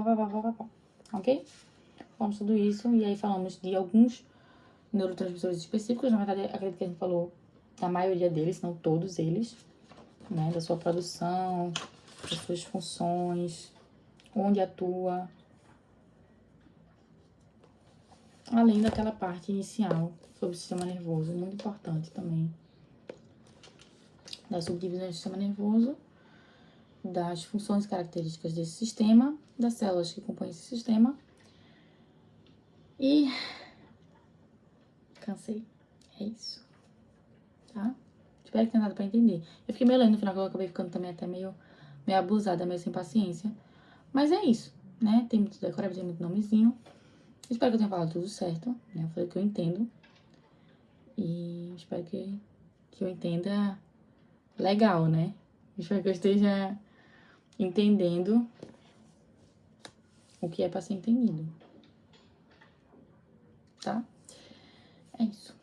ok? Falamos tudo isso e aí falamos de alguns neurotransmissores específicos. Na verdade, acredito que a gente falou da maioria deles, não todos eles, né? Da sua produção, das suas funções, onde atua, além daquela parte inicial sobre o sistema nervoso, muito importante também, das subdivisões do sistema nervoso, das funções características desse sistema, das células que compõem esse sistema. E cansei. É isso. Tá? Espero que tenha dado pra entender. Eu fiquei meio lendo no final, que eu acabei ficando também até meio abusada, meio sem paciência. Mas é isso, né? Tem muito decorado, tem muito nomezinho. Espero que eu tenha falado tudo certo, né? Eu falei que eu entendo. E espero que eu entenda legal, né? Espero que eu esteja entendendo o que é pra ser entendido. Tá? É isso.